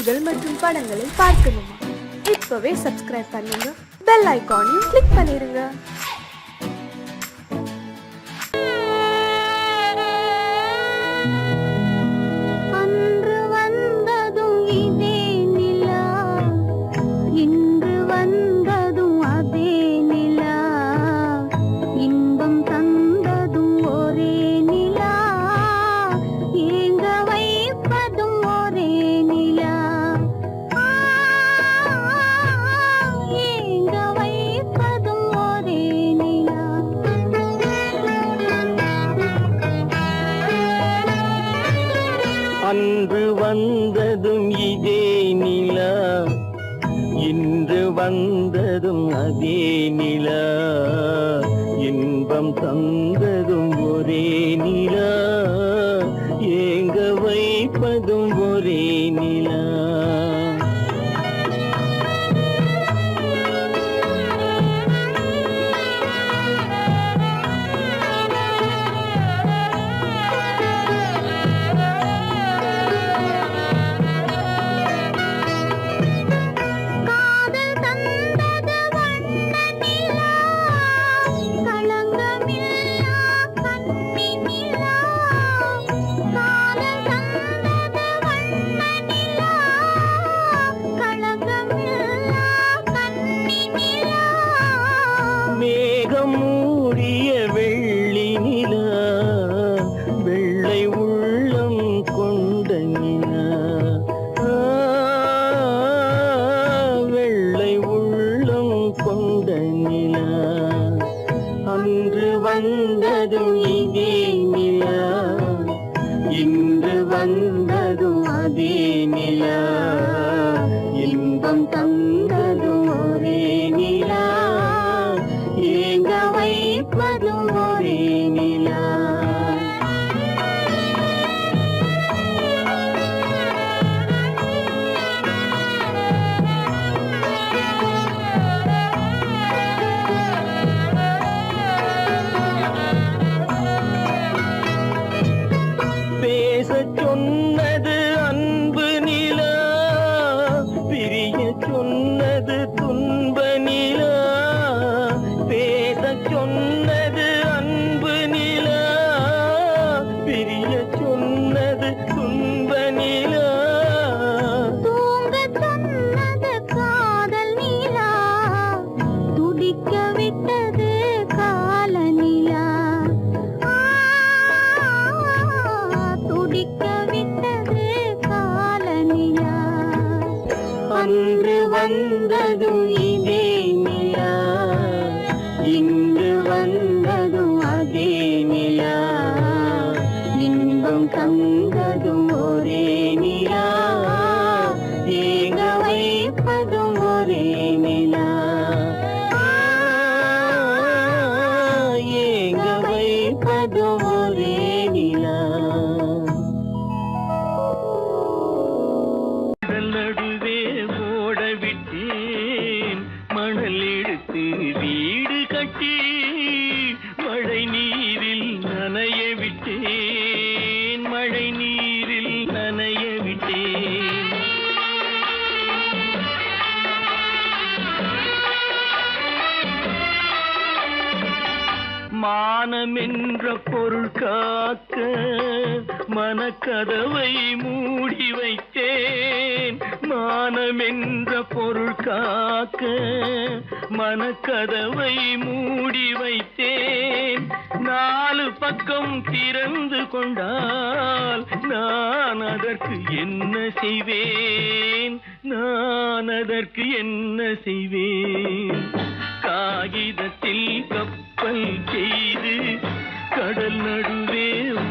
செய்திகள் மற்றும் படங்களை பார்க்கணுமா? இப்பவே சப்ஸ்கிரைப் பண்ணுங்க, பெல் ஐகானையும் கிளிக் பண்ணிருங்க. அன்று வந்ததும் இதே நிலா, இன்று வந்ததும் அதே நிலா, இன்பம் தந்ததும் ஒரே நிலா, ஏங்க வைப்பதும் ஒரே நிலா. மேகம் மூடிய வெள்ளி நிலா, வெள்ளை உள்ளம் கொண்ட நிலா, வெள்ளை உள்ளம் கொண்ட நிலா. அன்று வந்ததும் இதே நிலா, இன்று வந்ததும் அதே நிலா, இன்பம் தந்ததும் ஒரே நிலா, ஏங்க வைப்பதும் ஒரே நிலா. பேசச் சொன்னது அன்பு நிலா, பிரிய சொன்னது துன்ப நிலா. பேசச் சொன்னது அன்பு நிலா, பிரிய சொன்னது துன்ப நிலா. தூங்க சொன்னது காதல் நிலா, துடிக்க விட்டது கால நிலா, துடிக்க விட்டது கால நிலா. அன்று வந்ததும் இதே நிலா, இன்று வந்ததும் அதே நிலா, இன்பம் தந்ததும் ஒரே நிலா, ஏங்க வைப்பதும் ஒரே நிலா, ஏங்க வைப்பதும் ஒரே நிலா. நடுவே ஓட விட்டேன் மணல் எடுத்து வீடு கட்டி, மழை நீரில் நனைய விட்டேன், மழை நீரில் நனைய விட்டேன். மானம் என்ற பொருள் காக்க மனக்கதவை மூடி வைத்தேன், மானம் என்ற பொருள் காக்க மனக்கதவை மூடி வைத்தேன். நாலு பக்கம் திறந்து கொண்டால் நான் அதற்கு என்ன செய்வேன், நான் அதற்கு என்ன செய்வேன். காகிதத்தில் கப்பல் செய்து கடல் நடுவே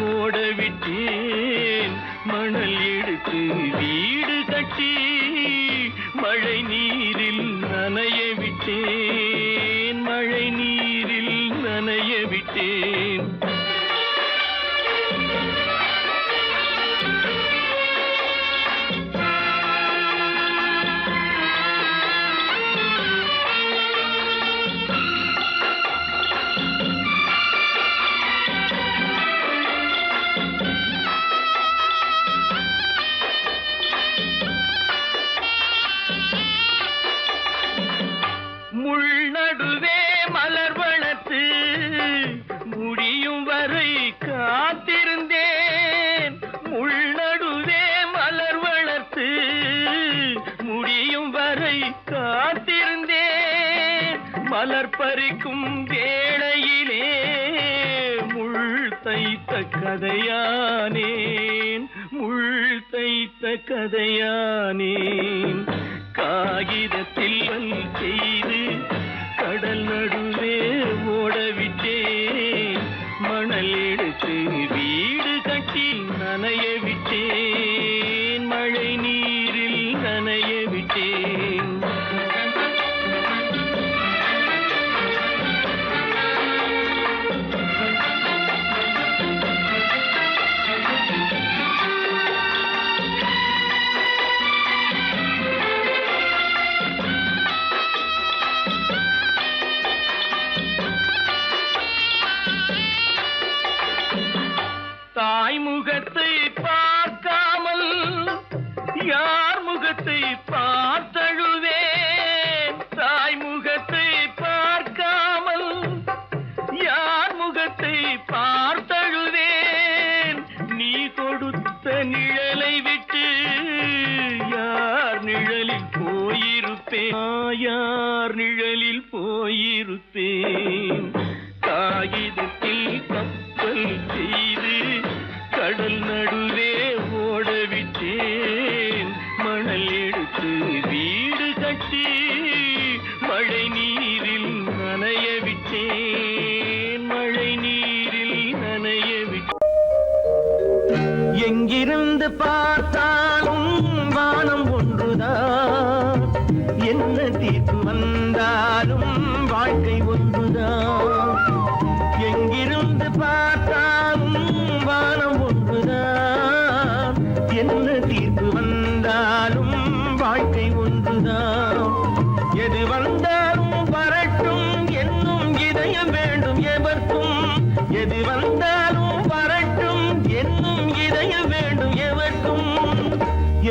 ஓட விட்டேன், மணல் எடுத்து வீடு கட்டி மழை நீரில் நனைய விட்டேன், மழை நீரில் நனைய விட்டேன். மலர் பறிக்கும் வேளையிலே முள் தைத்த கதையானேன், முள் தைத்த கதையானேன். காகிதத்தில் செய்து கடல் நடுவே ஓடவிட்டேன், மணல் எடுத்து வீடு கட்டி நனைய விட்டேன், மழை நீரில் நனைய விட்டேன். தாய் முகத்தை பார்க்காமல் யார் முகத்தை பார்த்தழுவேன், தாய் முகத்தை பார்க்காமல் யார் முகத்தை பார்த்தழுவேன். நீ கொடுத்த நிழலை விட்டு யார் நிழலில் போயிருப்பேன், யார் நிழலில் போயிருப்பேன். காகிதத்தில் கப்பல் செய்து கடல் நடுவே ஓடவிட்டேன், மணல் எடுத்து வீடு கட்டி மழை நீரில் நனைய விட்டேன், மழை நீரில் நனைய விட்டேன். எங்கிருந்து பார்த்தாலும் வானம் ஒன்றுதான், என்ன தீர்ப்பு வந்தாலும் வாழ்க்கை ஒன்றுதான். எங்கிருந்து பார்த்தாலும் வானம் ஒன்றுதான், என்ன தீர்ப்பு வந்தாலும் வாழ்க்கை ஒன்றுதான். எது வந்தாலும் வரட்டும் என்னும் இதயம் வேண்டும் எவர்க்கும், எது வந்தாலும் வரட்டும் என்னும் இதயம் வேண்டும் எவர்க்கும்.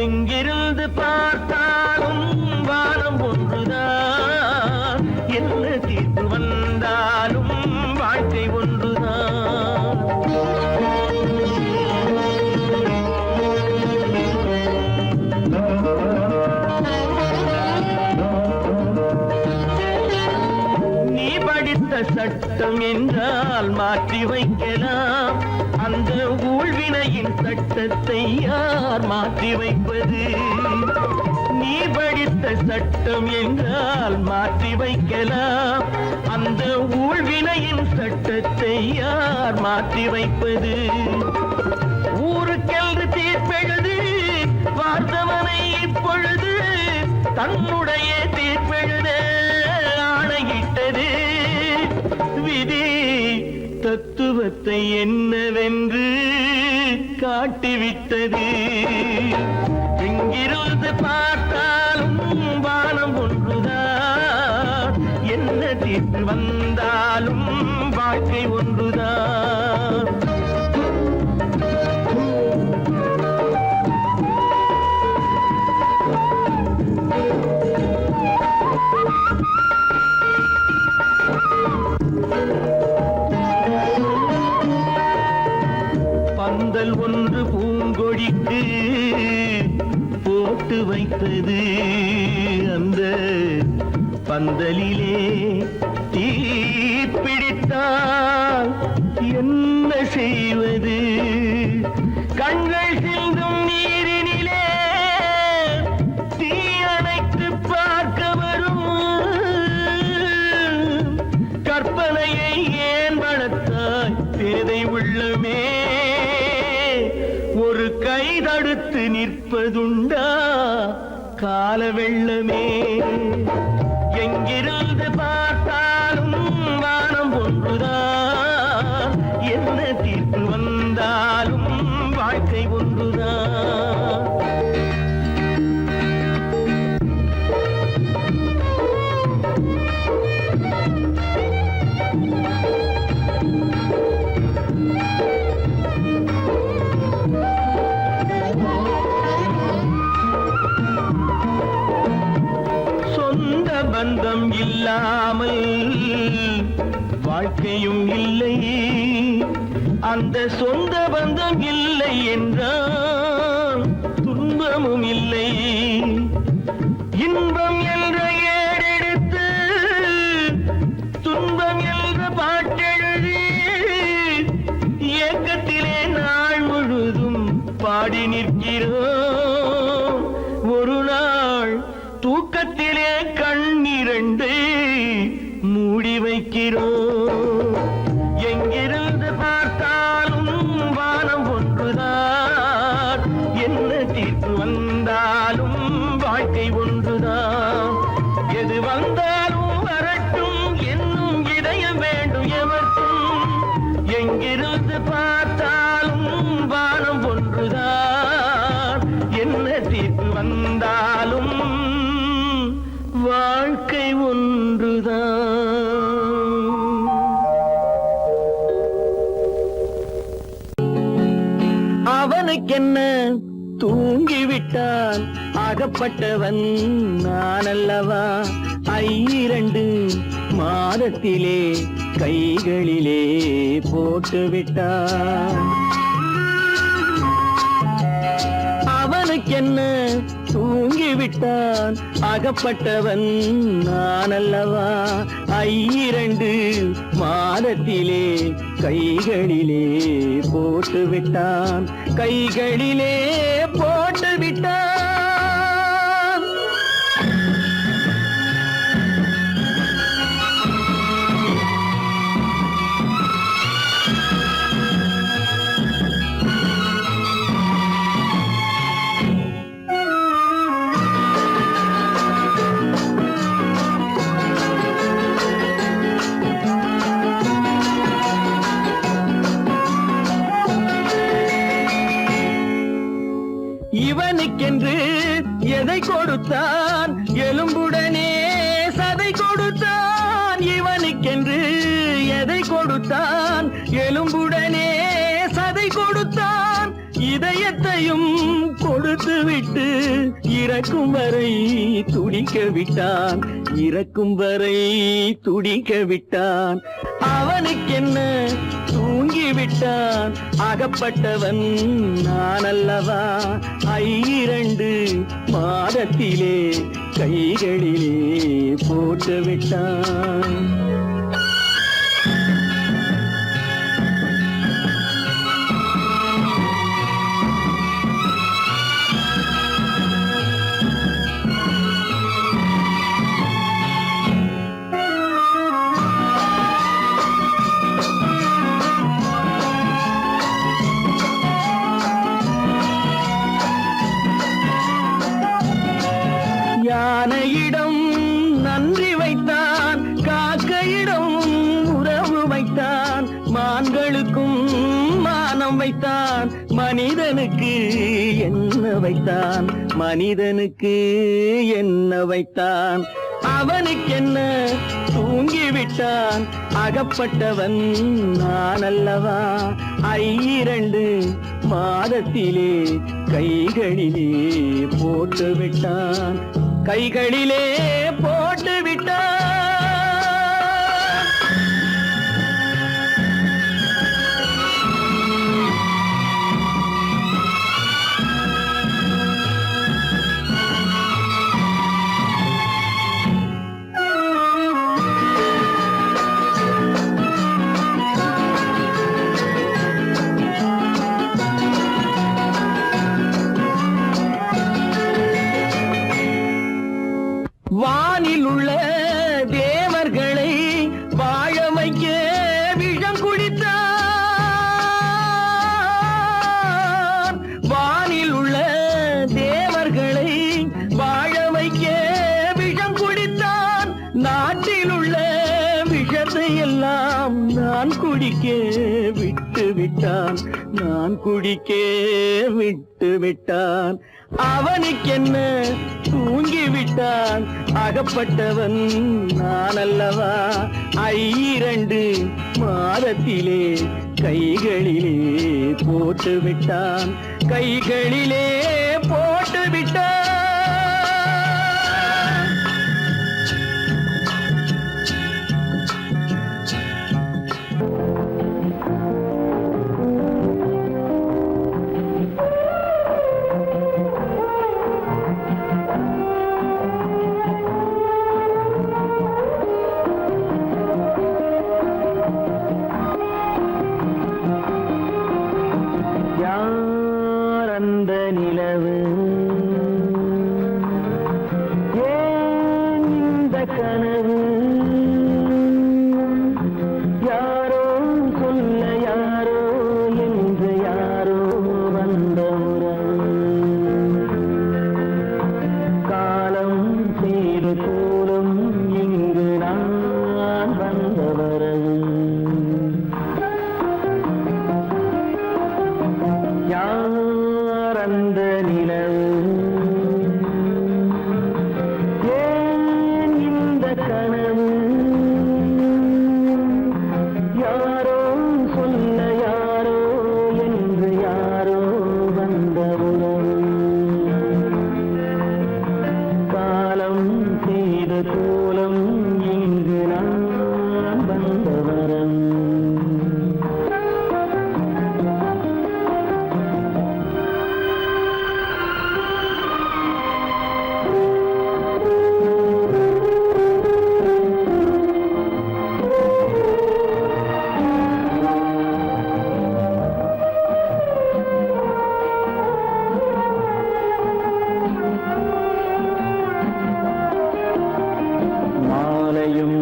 எங்கிருந்து பார்த்தாலும் வானம் ஒன்றுதான், என்ன தீர்ப்பு வந்தாலும் வாழ்க்கை ஒன்றுதான். நீ படித்த சட்டம் என்றால் மாற்றி வைக்கலாம், அந்த ஊழ்வினையின் சட்டத்தை யார் மாற்றி வைப்பது? நீ படித்த சட்டம் என்றால் மாற்றி வைக்கலாம், அந்த ஊழ்வினையின் சட்டத்தை யார் மாற்றி வைப்பது? ஊருக்கென்று தீர்ப்பெழுது பார்த்தவனை இப்பொழுது தன்னுடைய தீர்ப்பெழுத ஆணையிட்டது விதி. தத்துவத்தை என்னவென்று காட்டிவிட்டது. எங்கிருந்து பார்த்தாலும் வானம் ஒன்றுதான், என்ன தீர்ப்பு வந்தாலும் வாழ்க்கை ஒன்றுதான். பந்தல் ஒன்று பூங்கொடிக்கு போட்டு வைத்தது, அந்த பந்தலிலே தீ பிடித்தால் என்ன செய்வது? கண்கள் சிந்தும் நீரினிலே தீ அணைத்து பார்க்க வரும் கற்பனையை ஏன் வளர்த்தாய் பேதை உள்ளமே? ஒரு கை தடுத்து நிற்பதுண்டா கால வெள்ளமே? எங்கிருந்து பார்த்தாலும் வானம் ஒன்றுதான், என்ன தீர்ப்பு வந்தாலும் வாழ்க்கை ஒன்றுதான். பந்தம் இல்லாமல் வாழ்க்கையும் இல்லை, அந்த சொந்த பந்தம் இல்லை என்றால் துன்பமும் இல்லை. இன்பம் என்ற ஏறெடுத்து தூக்கத்திலே கண்ணிரண்டு மூடி வைக்கிறோம். எங்கிருந்து பார்த்தாலும் வானம் ஒன்றுதான், என்ன தீர்ப்பு வந்தாலும் வாழ்க்கை ஒன்றுதான். எது வந்தாலும் வரட்டும் என்னும் இதயம் வேண்டும் எவர்க்கும். எங்கிருந்து பார்த்தாலும் வானம் ஒன்றுதான், என்ன தீர்ப்பு வந்தாலும் வாழ்க்கை ஒன்றுதான். அவனுக்கென்ன தூங்கிவிட்டான், அகப்பட்டவன் நான் அல்லவா. 2 மாதத்திலே கைகளிலே போட்டுவிட்டான். அவனுக்கென்ன தூங்கிவிட்டான், அகப்பட்டவன் நான் அல்லவா. 2 மாதத்திலே கைகளிலே போட்டுவிட்டான், கைகளிலே போட்டுவிட்டான். இவனுக்கென்று எதை கொடுத்தான், எலும்புடனே சதை கொடுத்தான். இவனுக்கென்று எதை கொடுத்தான், எலும்புடனே சதை கொடுத்தான். இதயத்தையும் கொடுத்து விட்டு இறக்கும் வரை துடிக்க விட்டான், இறக்கும் வரை துடிக்க விட்டான். அவனுக்கென்ன தூங்கிவிட்டான், அகப்பட்டவன் நான் அல்லவா. 2 மாதத்திலே கைகளிலே போட்டுவிட்டான். யானையிடம் நன்றி வைத்தான், காக்கையிடம் உறவு வைத்தான். மான்களுக்கும் மானம் வைத்தான், மனிதனுக்கு என்ன வைத்தான், மனிதனுக்கு என்ன வைத்தான். அவனுக்கென்ன தூங்கிவிட்டான், அகப்பட்டவன் நான் அல்லவா. 2 மாதத்திலே கைகளிலே போட்டுவிட்டான், கைகளிலே போட்டுவிட்டான். வானில் உள்ள தேவர்களை வாழ வைக்க விஷம் குடித்தான். வானில் உள்ள தேவர்களை வாழ வைக்க விஷம் குடித்தான். நாட்டில் உள்ள விஷத்தை எல்லாம் நான் குடிக்க விட்டு விட்டான், நான் குடிக்க விட்டு விட்டான். அவனுக்கென்ன தூங்கிவிட்டான், அகப்பட்டவன் நான் அல்லவா. 2 மாதத்திலே கைகளிலே போட்டுவிட்டான், கைகளிலே போட்டுவிட்டான். யார் அந்த நிலவு,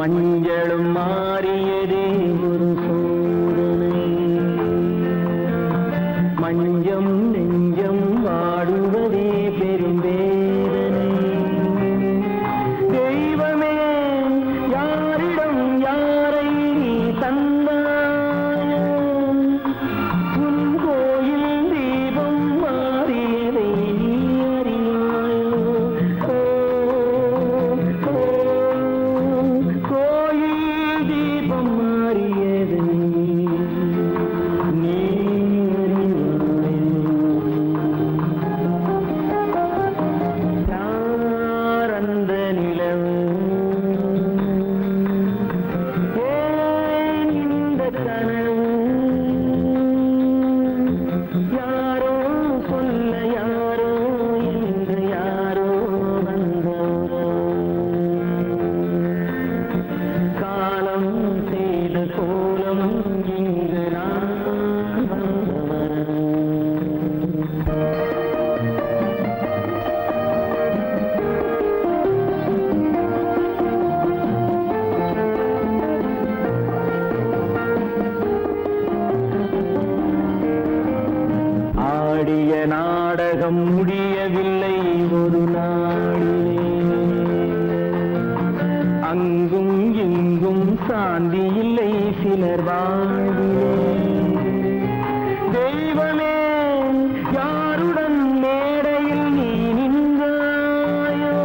மஞ்சளும் மாறியதே ஒரு சோதனை, மஞ்சம் நெஞ்சம் வாடுவதே பெரும் வேதனை. தெய்வமே யாரிடம் யாரை நீ தந்தாயோ, உன் கோயில் தீபம் மாறியதை நீ அறியாயோ. கோயில் தீபம் மாறியதை நீ யார் அந்த நிலவு, ஏன் இந்த கனவு, யாரோ சொல்ல யாரோ என்று யாரோ வந்த காலம் செய்த கோலம் இங்கு நான் வந்தவன். ஆடிய நாடகம் முடியவில்லை ஒரு நாளிலே, அங்கும் இங்கும் சாந்தி இல்லை சிலர் வாழ்விலே. தெய்வமே யாருடன் மேடையில் நீ நின்றாயோ,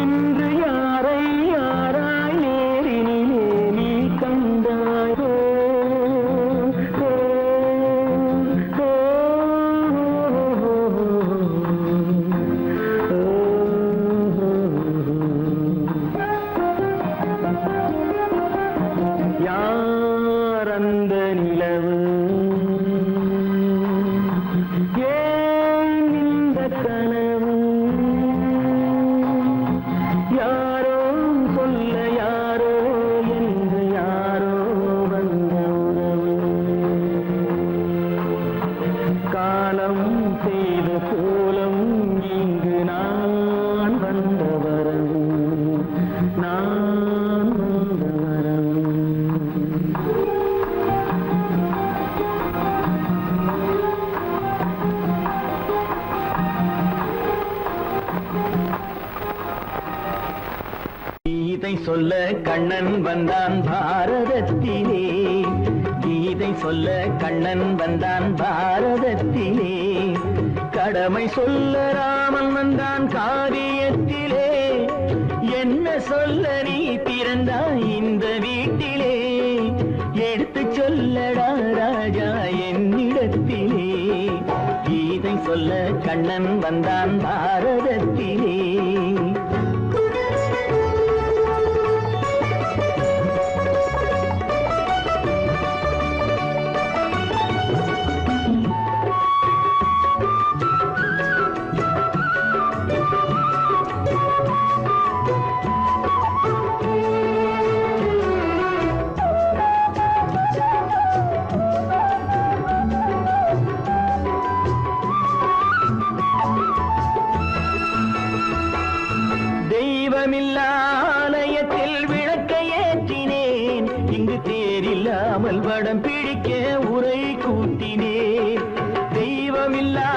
இன்று யாரை யாராய் நேரினிலே நீ கண்டாயோ. யார் அந்த நிலவு, ஏன் இந்த கனவு, யாரோ சொல்ல யாரோ என்று யாரோ வந்த உறவு. காலம் செய்த கோலம் இங்கு நான் வந்த வரவு, நான் வந்த வரவு. கீதை சொல்ல கண்ணன் வந்தான் பாரதத்திலே, கீதை சொல்ல கண்ணன் வந்தான் பாரதத்திலே, கடமை சொல்ல ராமன் வந்தான் காவியத்திலே. என்ன சொல்ல நீ பிறந்தாய் இந்த வீட்டிலே, எடுத்து சொல்லடா ராஜா என்னிடத்திலே. கீதை சொல்ல கண்ணன் வந்தான் பாரதத்திலே. தெய்வமில்லாலயத்தில் விளக்கை ஏற்றினேன், இங்கு தேரில்லாமல் வடம் பிடிக்க உரை கூட்டினேன். தெய்வமில்லாலயத்தில்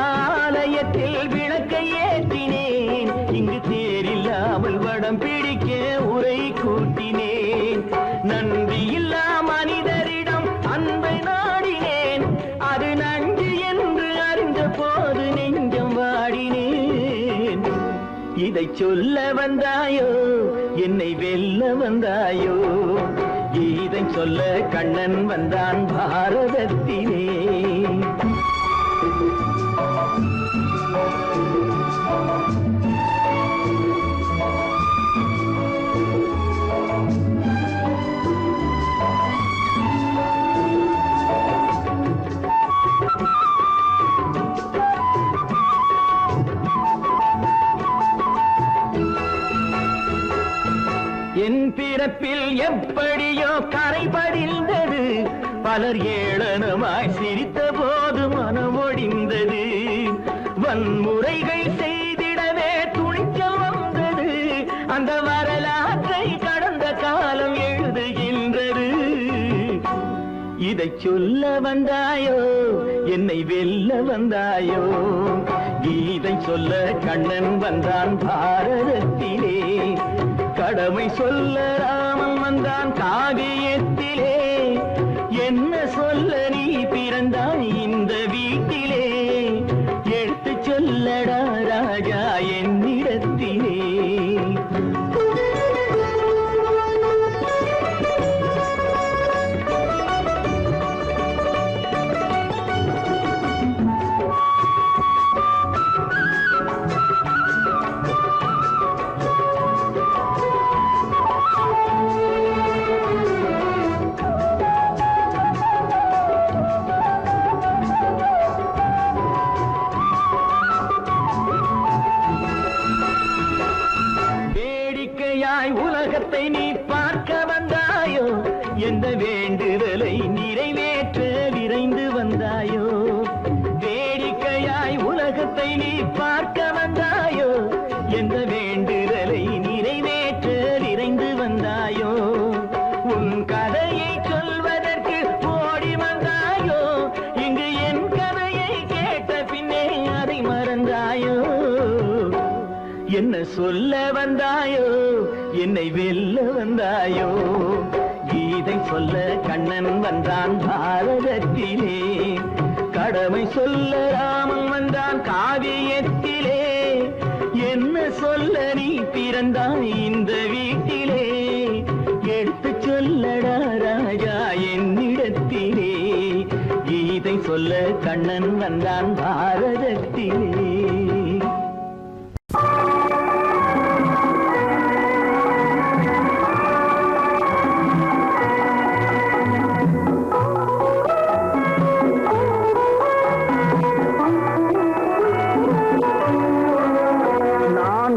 விளக்கை ஏற்றினேன், இங்கு தேரில்லாமல் வடம் பிடிக்க உரை கூட்டினேன். நன்றியில்லா மனிதரிடம் அன்பை நாடினேன், அது நன்றி என்று அறிந்த போது நெஞ்சம் வாடினேன். இதை சொல்ல வந்தாயோ என்னை வெல்ல வந்தாயோ, இதை சொல்ல கண்ணன் வந்தான் பாரதத்திலே. என் பிறப்பில் எப்படியோ கரை படிந்தது, பலர் ஏளனமாய் சிரித்த போது மனம் ஒடிந்தது. வன்முறைகள் செய்திடவே துணிச்சல் வந்தது, அந்த வரலாற்றை கடந்த கீதை சொல்ல வந்தாயோ என்னை வெல்ல வந்தாயோ கீதை சொல்ல கண்ணன் வந்தான் பாரதத்திலே கடமை சொல்ல ராமன் வந்தான் காவியத்திலே என்ன சொல்ல நீ பிறந்தாய் இந்த வீட்டிலே எடுத்து சொல்லடா ராஜா என்னிடத்திலே உலகத்தை நீ பார்க்க வந்தாயோ எந்த வேண்டுதலை நிறைவேற்ற விரைந்து வந்தாயோ வேடிக்கையாய் உலகத்தை நீ பார்க்க வந்தாயோ எந்த வேண்டுதலை நிறைவேற்ற விரைந்து வந்தாயோ உன் கதையை சொல்வதற்கு ஓடி வந்தாயோ இங்கு என் கதையை கேட்ட பின்னே அதை மறந்தாயோ என்ன சொல்ல வந்தாயோ என்னை வெல்ல வந்தாயோ கீதை சொல்ல கண்ணன் வந்தான் பாரதத்திலே கடமை சொல்ல ராமன் வந்தான் காவியத்திலே என்ன சொல்ல நீ பிறந்தாய் இந்த வீட்டிலே எடுத்து சொல்லடா ராஜா என்னிடத்திலே கீதை சொல்ல கண்ணன் வந்தான் பாரதத்திலே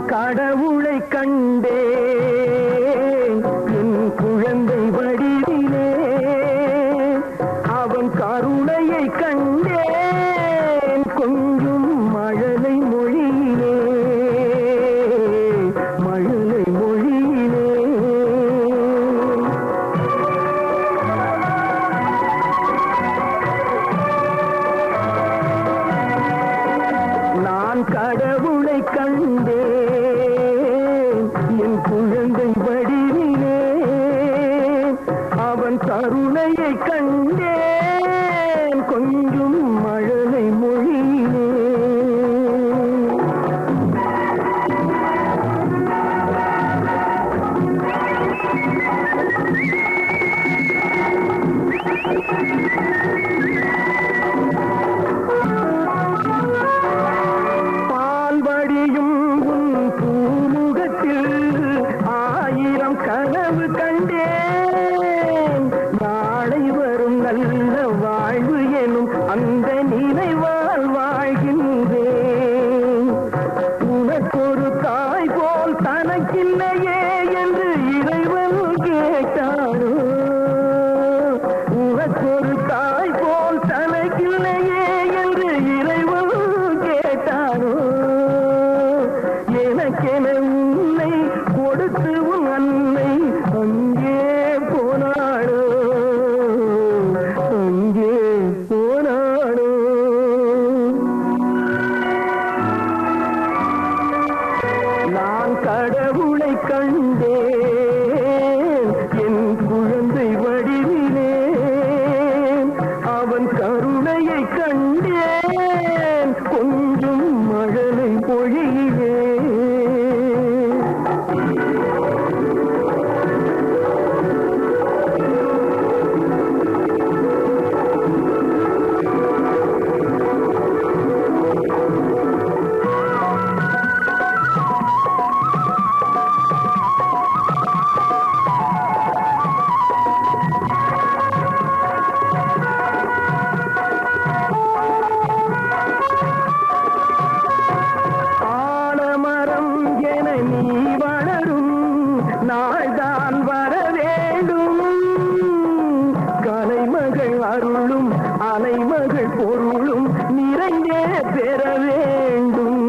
கடவுளை கண்டேன் என் குழந்தை வடிவிலே அவன் கருணையை கண்டேன் கொஞ்சம் மழலை மொழியிலே மழலை மொழியிலே நான் கடவுளை கண்டேன் என் குழந்தை வடிவிலே அவன் கருணையை கண்டேன் கொஞ்சம் மழலை மொழியிலே பால்வடியும் உன் பூமுகத்தில் ஆயிரம் கனவு கண்டேன் நாளை வரும் நல்ல வாழ்வு எனும் அந்த நினைவால் வாழ்கின்றேன் உனக்கொரு தாய் போல் தனக்கில்லையே என்று இறைவன் கேட்டாரோ உனக்கொரு தாய் போல் தனக்கில்லையே என்று இறைவன் கேட்டாரோ எனக்கென உன்னை கொடுத்து உன் அன்னை அங்கே போனாளோ அங்கே போனாளோ நான் கடவுளை கண்டேன் என் குழந்தை வடிவிலே அவன் கருணையை கண்டேன் கொஞ்சம் மழலை பொழியிலே நாள்தான் வர வேண்டும் கலைமகள் அருளும் அலைமகள் பொருளும் நிறைந்தே பெற வேண்டும்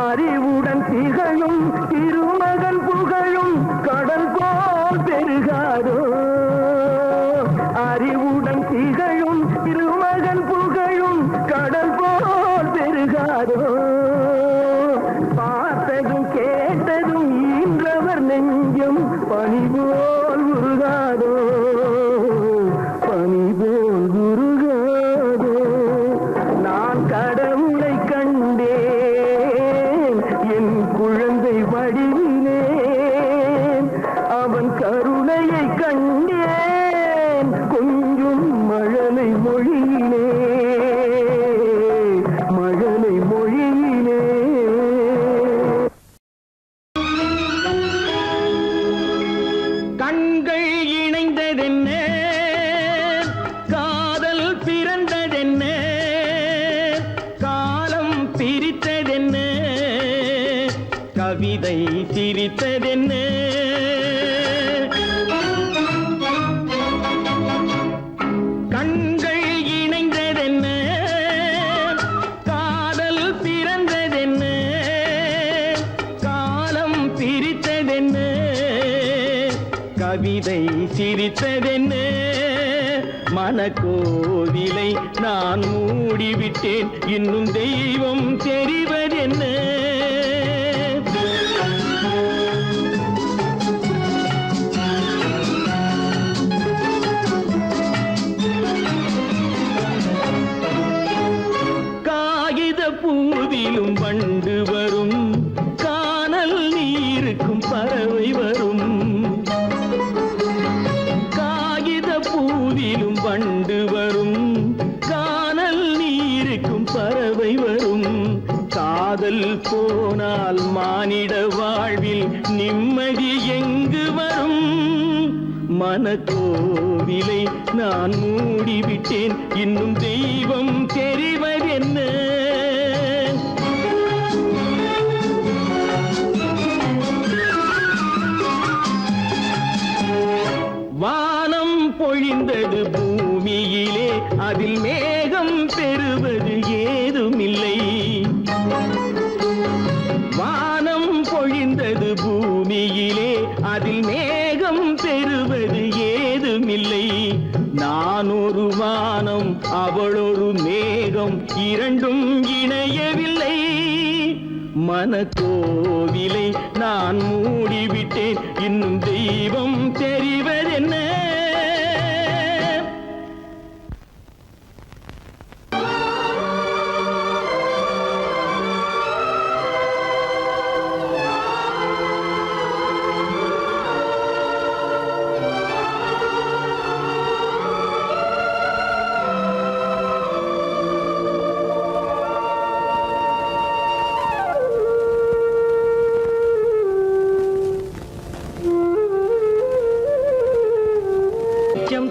அறிவுடன் திகழும் திருமகன் புகழும் கடல் போல் பெருகாதோ அறிவு பனி போல் உருகாதோ பனி போல் உருகாதோ நான் கடவுளை கண்டேன் என் குழந்தை வடிவிலே அவன் கருணையை கண்டேன் கொஞ்சம் மழலை மொழியிலே மழலை மொழியிலே கண்கள் இணைந்ததென்ன காதல் பிறந்ததென்ன காலம் பிரித்ததென்ன கவிதை சிரித்ததென்ன கண்கள் இணைந்ததென்ன காதல் பிறந்ததென்ன காலம் பிரித்ததென்ன கவிதை சிரித்ததென்ன மனக்கோவிலை நான் மூடிவிட்டேன் இன்னும் தெய்வம் தெரிவதென்ன காகித பூவிலும் வண்டு வரும் கானல் நீருக்கும் பறவை வரும் காகித பூவிலும் வண்டு வரும் கானல் நீருக்கும் பறவை வரும் காதல் போனால் மானிட வாழ்வில் நிம்மதி எங்கு வரும் மனக்கோவிலை நான் மூடிவிட்டேன் இன்னும் தெய்வம் தெரிவதென்ன வானம் பொழிந்தது பூமியிலே அதில் மேகம் பெறுவது ஏதுமில்லை வானம் பொழிந்தது பூமியிலே அதில் மேகம் பெறுவது ஏதுமில்லை நான் ஒரு வானம் அவளொரு மேகம் இரண்டும் இணையவில்லை மனக்கோவிலை நான் மூடிவிட்டேன் இன்னும் தெய்வம் தெரிவதென்ன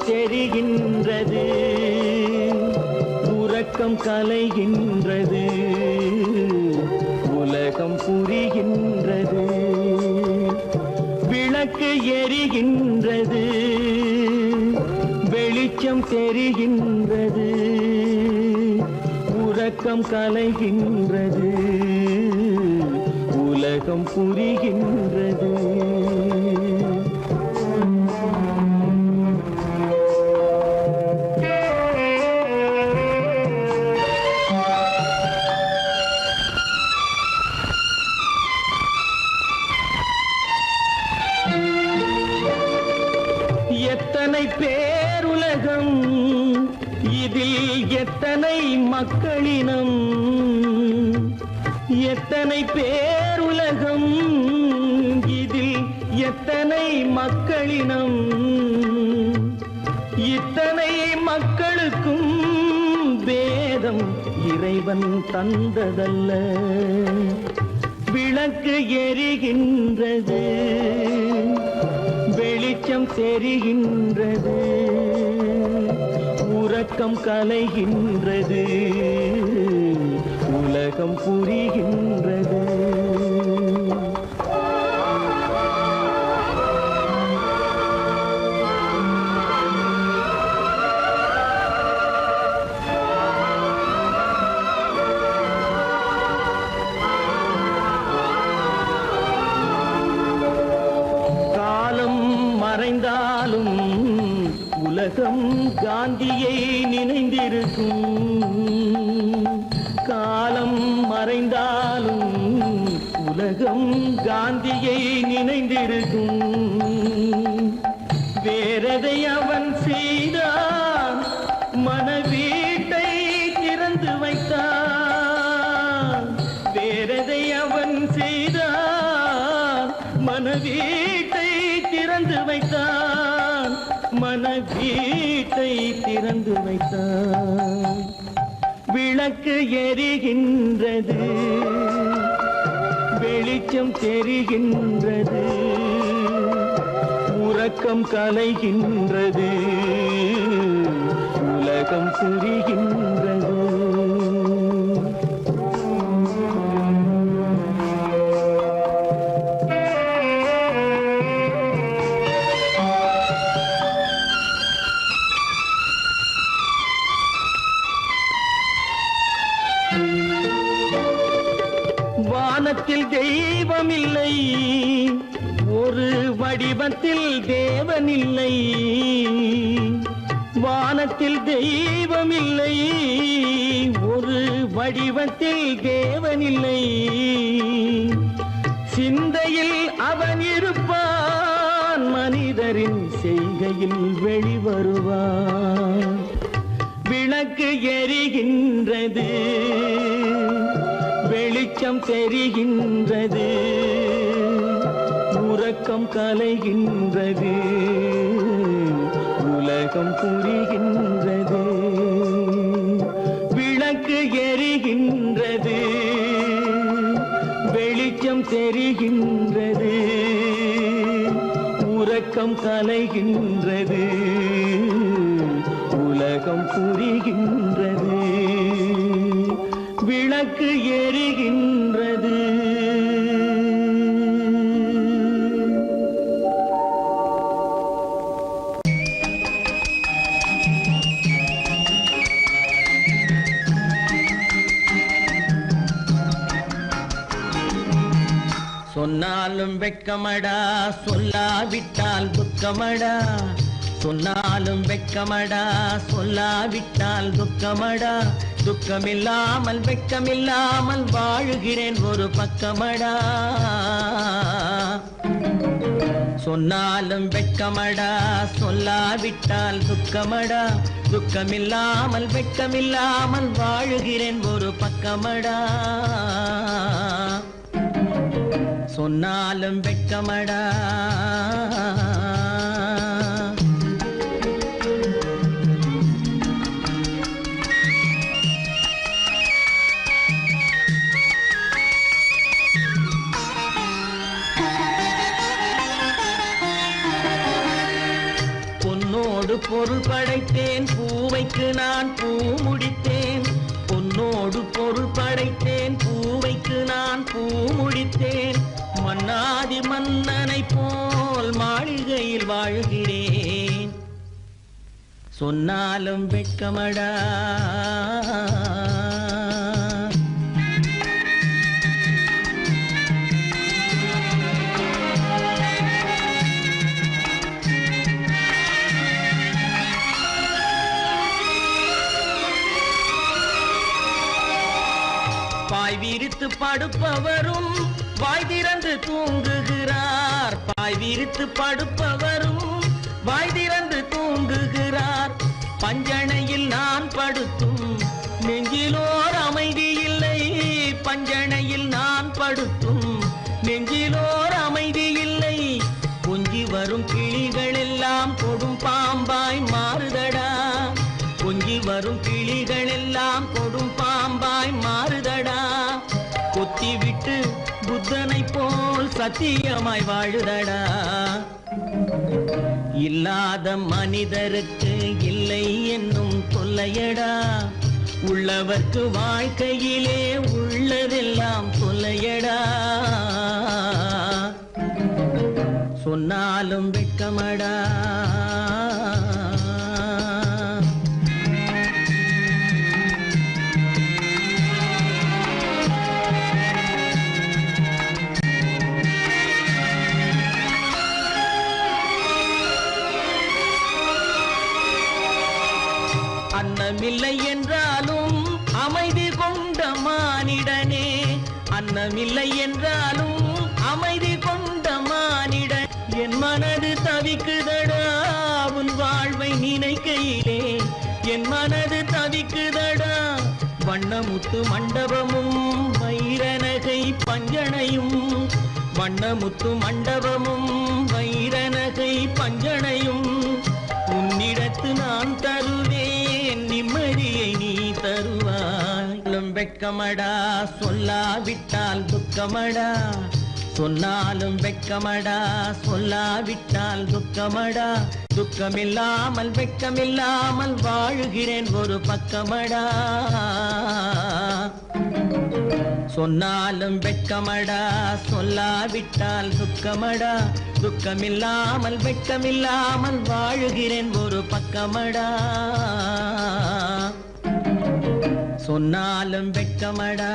தெரிகின்றது உறக்கம் கலைகின்றது உலகம் புரிகின்றது விளக்கு எரிகின்றது வெளிச்சம் தெரிகின்றது உறக்கம் கலைகின்றது உலகம் புரிகின்றது எத்தனை பேருலகம் இதில் எத்தனை மக்களினம் எத்தனை பேருலகம் இதில் எத்தனை மக்களினம் இத்தனை மக்களுக்கும் வேதம் இறைவன் தந்ததல்ல விளக்கு எரிகின்றது வெளிச்சம் தெரிகின்றது உறக்கம் கலைகின்றது உலகம் புரிகின்றது மறைந்தாலும் உலகம் காந்தியை நினைந்திருக்கும் காலம் மறைந்தாலும் உலகம் உலகம் காந்தியை நினைந்திருக்கும். வேறதை அவன் செய்தான், மனவீட்டை திறந்து வைத்தான். வேறதை அவன் செய்தான், மனவீட்டை திறந்து வைத்தான். மனவீட்டை திறந்து வைத்தான். விளக்கு எரிகின்றது, வெளிச்சம் தெரிகின்றது, உறக்கம் கலைகின்றது, உலகம் புரிகின்றது. வானத்தில் தெய்வம் இல்லை, ஒரு வடிவத்தில் தேவன் இல்லை. வானத்தில் தெய்வம் இல்லை, ஒரு வடிவத்தில் தேவன் இல்லை. சிந்தையில் அவன் இருப்பான், மனிதரின் செய்கையில் வெளிவருவான். விளக்கு எரிகின்றது, வெளிச்சம் தெரிகின்றது, உறக்கம் கலைகின்றது, உலகம் புரிகின்றது. விளக்கு எரிகின்றது, வெளிச்சம் தெரிகின்றது, உறக்கம் கலைகின்றது, உலகம் புரிகின்றது. விளக்கு எரிகின்றது. சொன்னாலும் வெட்கமடா, சொல்லாவிட்டால் துக்கமடா. சொன்னாலும் வெட்கமடா, சொல்லாவிட்டால் துக்கமடா. துக்கமில்லாமல் வெட்கமில்லாமல் வாழுகிறேன் ஒரு பக்கமடா. சொன்னாலும் வெட்கமடா, சொல்லாவிட்டால் துக்கமடா. துக்கமில்லாமல் வெட்கமில்லாமல் வாழுகிறேன் ஒரு பக்கமடா. சொன்னாலும் வெட்கமடா. பொன்னோடு பொருள் படைத்தேன், பூவைக்கு நான் பூ முடித்தேன். பொன்னோடு பொருள் படைத்தேன், பூவைக்கு நான் பூ முடித்தேன். மன்னாதி மன்னனை போல் மாளிகையில் வாழ்கிறேன். சொன்னாலும் வெட்கமடா. பாய் விரித்து படுப்பவரும் வாய் திறந்து தூங்குகிறார். பாய் விரித்து படுப்பவரும் வாய் திறந்து தூங்குகிறார். பஞ்சணையில் நான் படுத்தும் நெஞ்சிலோர் அமைதி இல்லை. பஞ்சணையில் நான் படுத்தும் நெஞ்சிலோர் அமைதி இல்லை. கொஞ்சி வரும் கிளிகள் எல்லாம் கொடும் பாம்பாய் மாறுதடா. கொஞ்சி வரும் கிளிகள் எல்லாம் கொடும் பாம்பாய் மாறுதடா. கொத்தி விட்டு புத்தனை போல் சத்தியமாய் வாழுதடா. இல்லாத மனிதருக்கு இல்லை என்னும் தொல்லையடா. உள்ளவர்க்கு வாழ்க்கையிலே உள்ளதெல்லாம் தொல்லையடா. சொன்னாலும் வெட்கமடா. அன்னமில்லை என்றாலும் அமைதி கொண்ட மானிடனே. அன்னமில்லை என்றாலும் வண்ணமுத்து மண்டபமும் வைரநகை பஞ்சனையும் வண்ணமுத்து மண்டபமும் வைரநகை பஞ்சனையும் உன்னிடத்து நான் தருவேன் நிம்மதியை நீ தருவாய் வெட்கமடா சொல்லாவிட்டால் துக்கமடா சொன்னாலும் வெட்கமடா சொல்லாவிட்டால் துக்கமடா துக்கமில்லாமல் வெட்கமில்லாமல் வாழுகிறேன் ஒரு பக்கமடா சொன்னாலும் வெட்கமடா சொல்லாவிட்டால் துக்கமடா துக்கமில்லாமல் வெட்கமில்லாமல் வாழுகிறேன் ஒரு பக்கமடா சொன்னாலும் வெட்கமடா